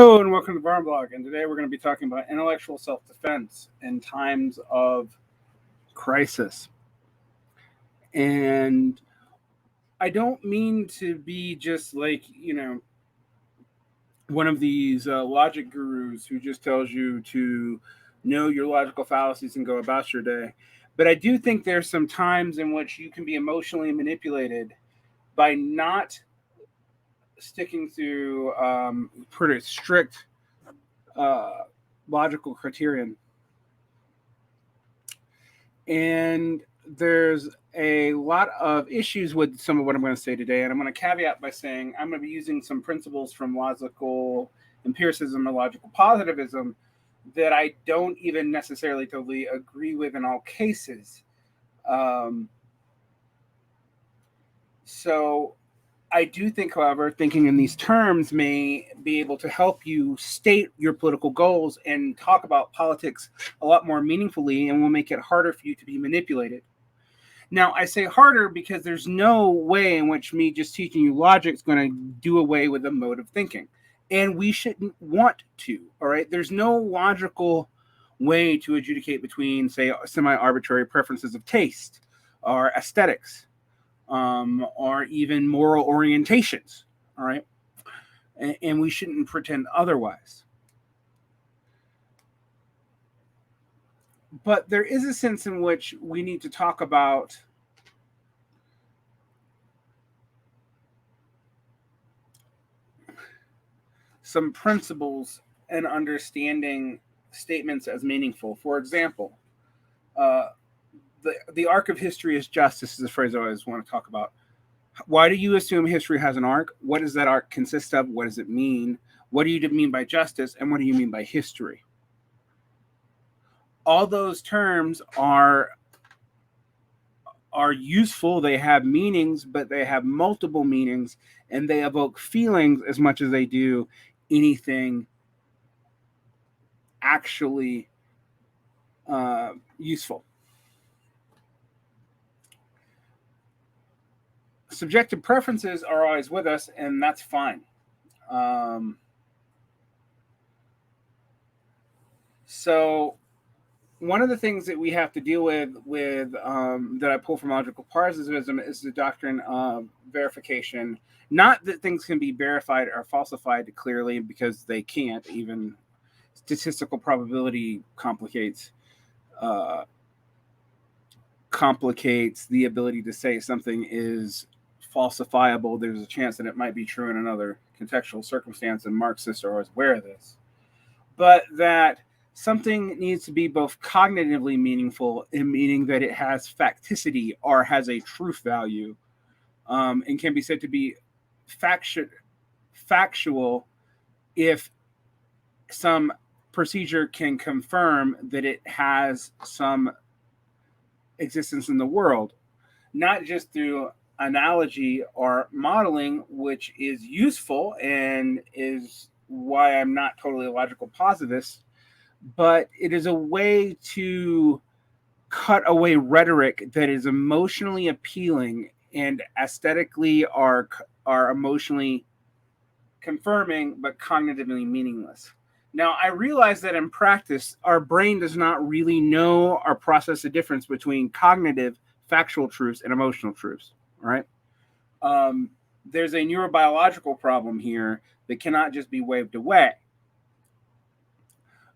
Hello and welcome to the Varn blog, and today we're going to be talking about intellectual self-defense in times of crisis. And I don't mean to be just like, one of these logic gurus who just tells you to know your logical fallacies and go about your day. But I do think there's some times in which you can be emotionally manipulated by not sticking to pretty strict logical criterion. And there's a lot of issues with some of what I'm going to say today. And I'm going to caveat by saying I'm going to be using some principles from logical empiricism or logical positivism that I don't even necessarily totally agree with in all cases. So I do think, however, thinking in these terms may be able to help you state your political goals and talk about politics a lot more meaningfully, and will make it harder for you to be manipulated. Now, I say harder because there's no way in which me just teaching you logic is going to do away with the mode of thinking. And we shouldn't want to, all right? There's no logical way to adjudicate between, say, semi-arbitrary preferences of taste or aesthetics. Or even moral orientations, all right? And we shouldn't pretend otherwise. But there is a sense in which we need to talk about some principles and understanding statements as meaningful. For example, the arc of history is justice is a phrase I always want to talk about. Why do you assume history has an arc? What does that arc consist of? What does it mean? What do you mean by justice? And what do you mean by history? All those terms are useful. They have meanings, but they have multiple meanings, and they evoke feelings as much as they do anything actually useful. Subjective preferences are always with us, and that's fine. So one of the things that we have to deal with that I pull from logical positivism is the doctrine of verification. Not that things can be verified or falsified clearly, because they can't. Even statistical probability complicates the ability to say something is falsifiable. There's a chance that it might be true in another contextual circumstance, and Marxists are always aware of this. But that something needs to be both cognitively meaningful, in meaning that it has facticity or has a truth value, and can be said to be factual if some procedure can confirm that it has some existence in the world, not just through analogy or modeling, which is useful and is why I'm not totally a logical positivist, but it is a way to cut away rhetoric that is emotionally appealing and aesthetically are emotionally confirming but cognitively meaningless. Now, I realize that in practice, our brain does not really know or process the difference between cognitive, factual truths and emotional truths, right? There's a neurobiological problem here that cannot just be waved away.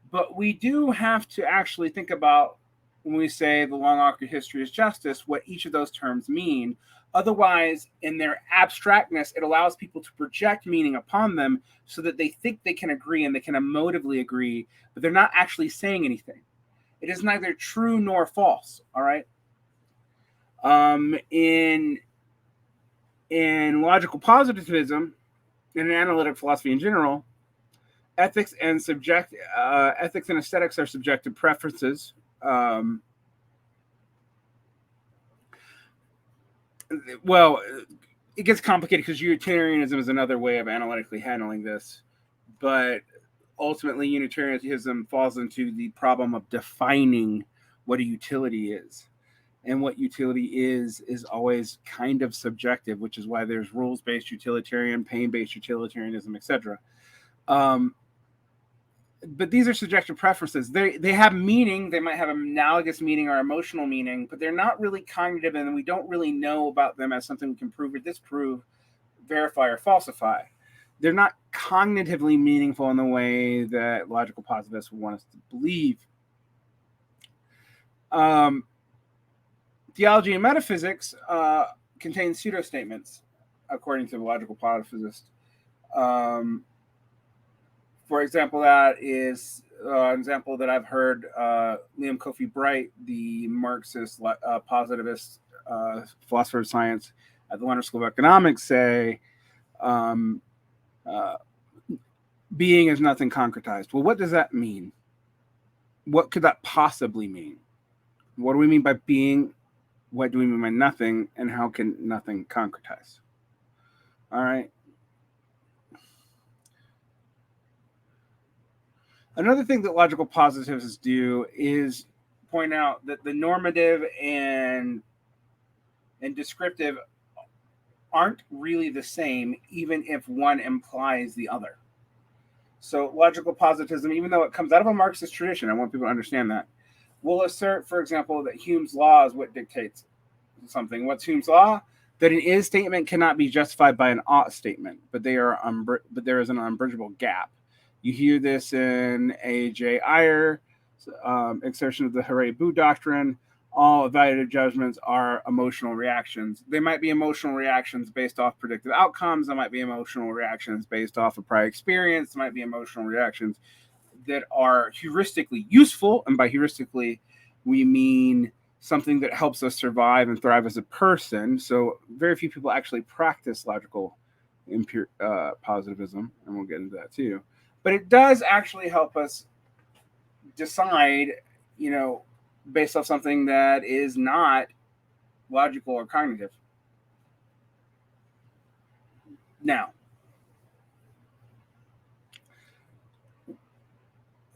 But we do have to actually think about, when we say the long arc of history is justice, what each of those terms mean. Otherwise, in their abstractness, it allows people to project meaning upon them so that they think they can agree and they can emotively agree, but they're not actually saying anything. It is neither true nor false, all right? In logical positivism, and in analytic philosophy in general, ethics and aesthetics are subjective preferences. Well, it gets complicated because Unitarianism is another way of analytically handling this, but ultimately Unitarianism falls into the problem of defining what a utility is. And what utility is always kind of subjective, which is why there's rules-based utilitarian, pain-based utilitarianism, etc. but these are subjective preferences. They have meaning. They might have analogous meaning or emotional meaning, but they're not really cognitive, and we don't really know about them as something we can prove or disprove, verify or falsify. They're not cognitively meaningful in the way that logical positivists would want us to believe. Theology and metaphysics contain pseudo statements, according to the logical positivist. For example, that is an example that I've heard Liam Kofi Bright, the Marxist positivist philosopher of science at the London School of Economics, say, being is nothing concretized. Well, what does that mean? What could that possibly mean? What do we mean by being? What do we mean by nothing? And how can nothing concretize? All right. Another thing that logical positivists do is point out that the normative and descriptive aren't really the same, even if one implies the other. So logical positivism, even though it comes out of a Marxist tradition, I want people to understand that, will assert, for example, that Hume's law is what dictates something. What's Hume's law? That an is statement cannot be justified by an ought statement, but there is an unbridgeable gap. You hear this in A.J. Iyer, exertion of the Hooray Boo doctrine. All evaluative judgments are emotional reactions. They might be emotional reactions based off predictive outcomes. They might be emotional reactions based off of prior experience. They might be emotional reactions that are heuristically useful. And by heuristically, we mean something that helps us survive and thrive as a person. So very few people actually practice logical positivism, and we'll get into that too. But it does actually help us decide, based off something that is not logical or cognitive. Now,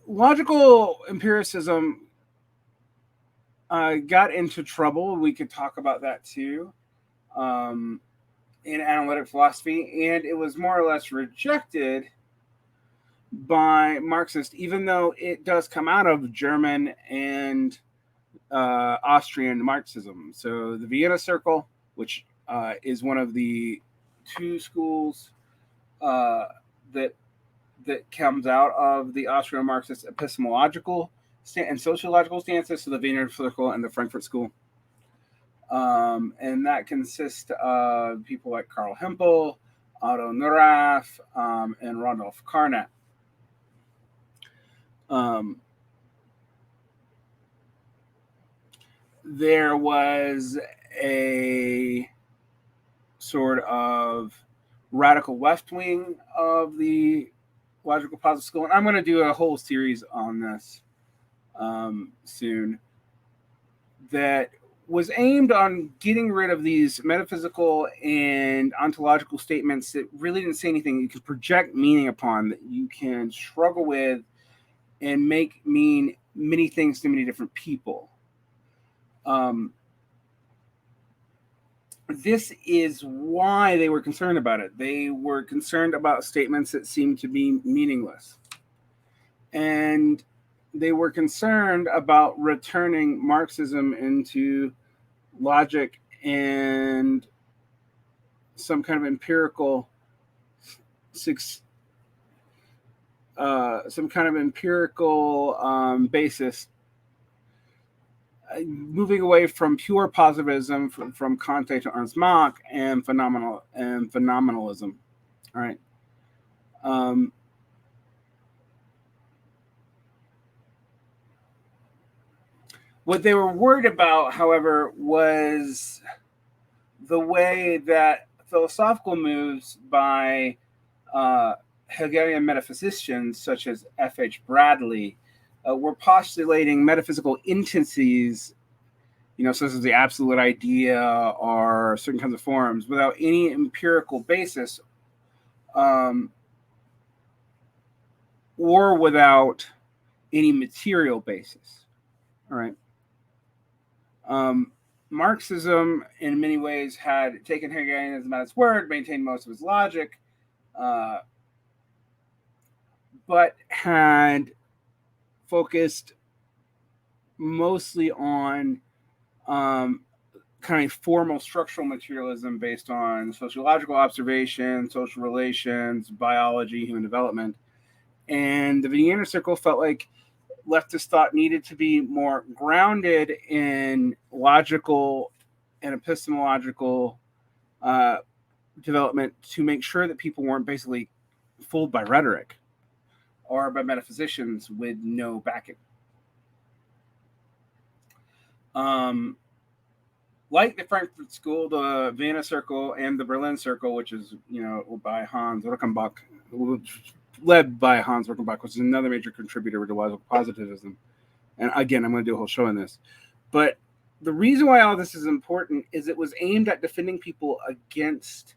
logical empiricism got into trouble. We could talk about that too in analytic philosophy, and it was more or less rejected by Marxists, even though it does come out of German and Austrian Marxism. So the Vienna Circle, which is one of the two schools that comes out of the Austrian Marxist epistemological and sociological stances, so the Vienna Circle and the Frankfurt School. And that consists of people like Karl Hempel, Otto Neurath, and Randolph Carnap. There was a sort of radical left wing of the logical positive school, and I'm going to do a whole series on this soon, that was aimed on getting rid of these metaphysical and ontological statements that really didn't say anything you can project meaning upon, that you can struggle with and make mean many things to many different people. This is why they were concerned about it. They were concerned about statements that seemed to be meaningless. And they were concerned about returning Marxism into logic and some kind of empirical basis, moving away from pure positivism from Kant to Ernst Mach and phenomenalism. All right. What they were worried about, however, was the way that philosophical moves by Hegelian metaphysicians such as F.H. Bradley were postulating metaphysical entities, such as the absolute idea or certain kinds of forms, without any empirical basis, or without any material basis. All right. Marxism, in many ways, had taken Hegelianism at its word, maintained most of its logic, but had focused mostly on kind of formal structural materialism based on sociological observation, social relations, biology, human development. And the Vienna Circle felt like leftist thought needed to be more grounded in logical and epistemological development to make sure that people weren't basically fooled by rhetoric or by metaphysicians with no backing. Like the Frankfurt School, the Vienna Circle, and the Berlin Circle, which is, by Hans Rickenbach, led by Hans Rickenbach, which is another major contributor to logical positivism. And again, I'm going to do a whole show on this. But the reason why all this is important is it was aimed at defending people against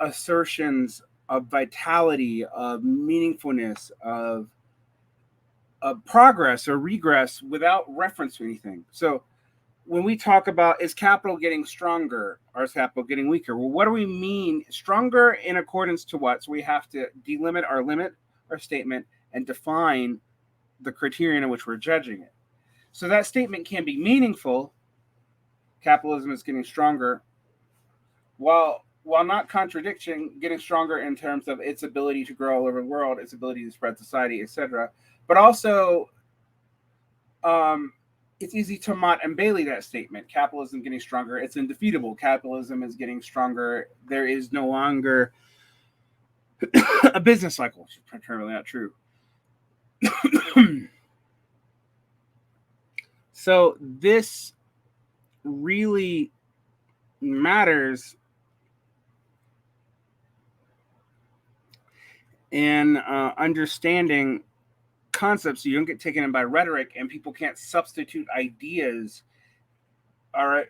assertions of vitality, of meaningfulness, of progress or regress without reference to anything. So when we talk about, is capital getting stronger or is capital getting weaker? Well, what do we mean? Stronger in accordance to what? So we have to delimit our statement and define the criterion in which we're judging it. So that statement can be meaningful. Capitalism is getting stronger, while not contradicting, getting stronger in terms of its ability to grow all over the world, its ability to spread society, etc. But also, it's easy to Mott and Bailey that statement. Capitalism getting stronger. It's indefeatable. Capitalism is getting stronger. There is no longer a business cycle. Which is primarily not true. So this really matters in understanding concepts so you don't get taken in by rhetoric and people can't substitute ideas, all right,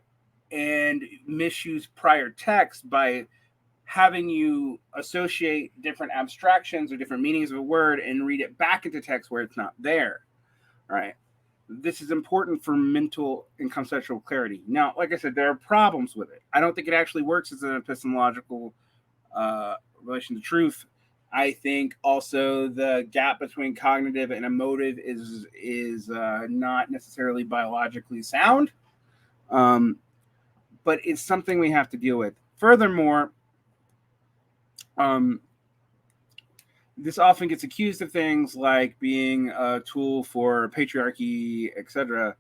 and misuse prior text by having you associate different abstractions or different meanings of a word and read it back into text where it's not there. All right. This is important for mental and conceptual clarity. Now, like I said, there are problems with it. I don't think it actually works as an epistemological relation to truth. I think also the gap between cognitive and emotive is not necessarily biologically sound, but it's something we have to deal with. Furthermore, this often gets accused of things like being a tool for patriarchy, etc.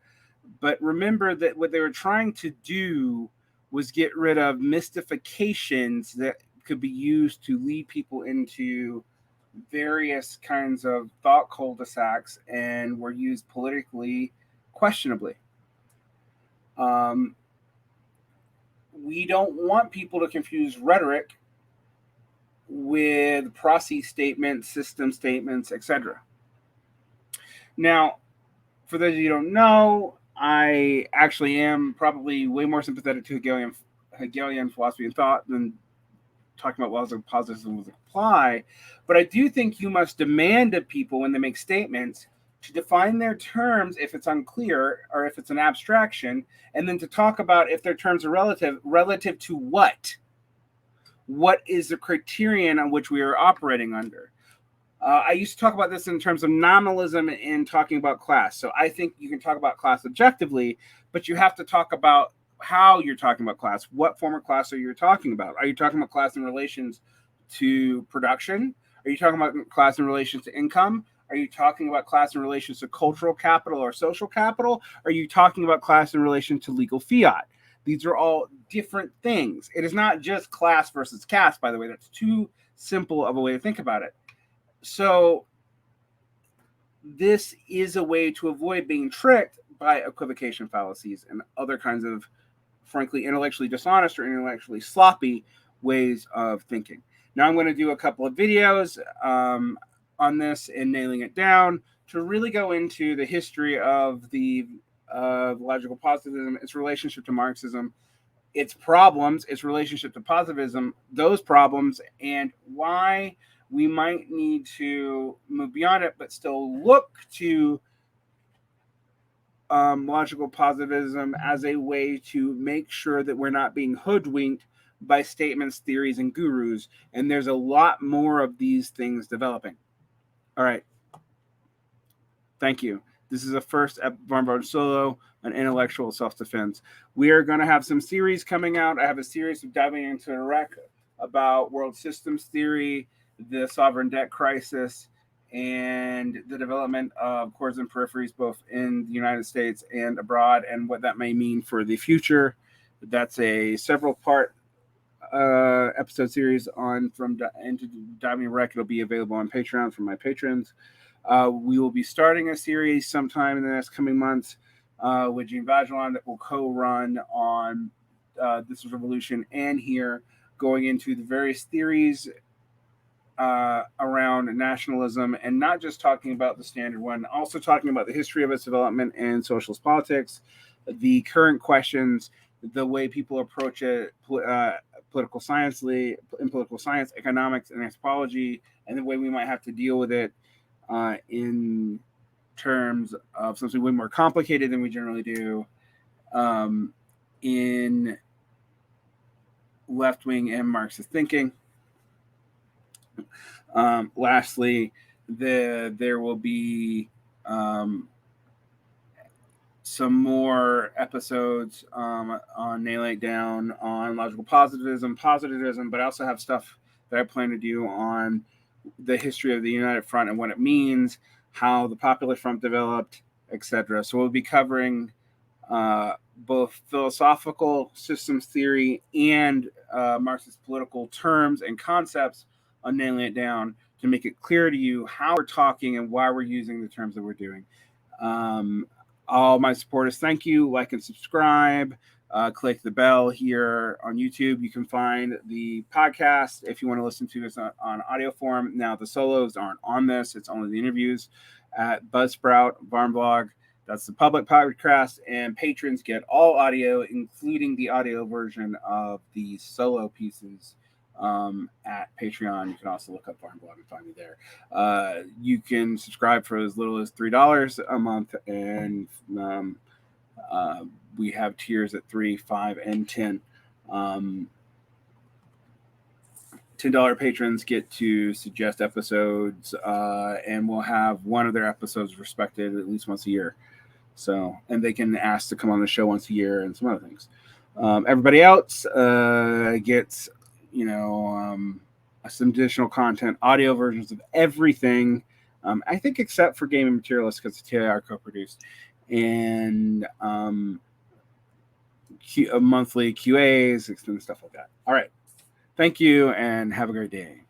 But remember that what they were trying to do was get rid of mystifications that could be used to lead people into various kinds of thought cul-de-sacs and were used politically questionably. We don't want people to confuse rhetoric with process statements, system statements, etc. Now, for those of you who don't know, I actually am probably way more sympathetic to Hegelian philosophy and thought than talking about logical positivism would apply. But I do think you must demand of people when they make statements to define their terms if it's unclear or if it's an abstraction, and then to talk about if their terms are relative to what? What is the criterion on which we are operating under? I used to talk about this in terms of nominalism and talking about class. So I think you can talk about class objectively, but you have to talk about how you're talking about class. What form of class are you talking about? Are you talking about class in relations to production? Are you talking about class in relation to income? Are you talking about class in relation to cultural capital or social capital? Are you talking about class in relation to legal fiat? These are all different things. It is not just class versus caste, by the way. That's too simple of a way to think about it. So this is a way to avoid being tricked by equivocation fallacies and other kinds of, frankly, intellectually dishonest or intellectually sloppy ways of thinking. Now I'm going to do a couple of videos on this and nailing it down to really go into the history of logical positivism, its relationship to Marxism, its problems, its relationship to positivism, those problems, and why we might need to move beyond it, but still look to logical positivism as a way to make sure that we're not being hoodwinked by statements, theories, and gurus. And there's a lot more of these things developing. All right. Thank you. This is the first Varn Solo on intellectual self-defense. We are going to have some series coming out. I have a series of diving into Derick about world systems theory, the sovereign debt crisis, and the development of cores and peripheries both in the United States and abroad, and what that may mean for the future. That's a several-part episode series on from into diving Derick. It'll be available on Patreon for my patrons. We will be starting a series sometime in the next coming months with Gene Vagelon that will co-run on This Was Revolution and here, going into the various theories around nationalism, and not just talking about the standard one, also talking about the history of its development and socialist politics, the current questions, the way people approach it, political science, economics, and anthropology, and the way we might have to deal with it in terms of something way more complicated than we generally do in left-wing and Marxist thinking. Lastly, there will be some more episodes on nailing it down on logical positivism, but I also have stuff that I plan to do on the history of the United Front and what it means, how the Popular Front developed, etc. So we'll be covering both philosophical systems theory and Marxist political terms and concepts on nailing it down to make it clear to you how we're talking and why we're using the terms that we're doing. All my supporters, thank you. Like and subscribe. Click the bell here on YouTube. You can find the podcast if you want to listen to this on audio form. Now, the solos aren't on this. It's only the interviews at Buzzsprout, Varn Blog. That's the public podcast, and patrons get all audio, including the audio version of the solo pieces at Patreon. You can also look up Varn Blog and find me there. You can subscribe for as little as $3 a month, and we have tiers at $3, $5, and $10. $10 patrons get to suggest episodes, and we'll have one of their episodes respected at least once a year. So, and they can ask to come on the show once a year and some other things. Everybody else gets, some additional content, audio versions of everything. I think except for Gaming Materialists because it's TIR co-produced, and monthly QAs and stuff like that. All right. Thank you and have a great day.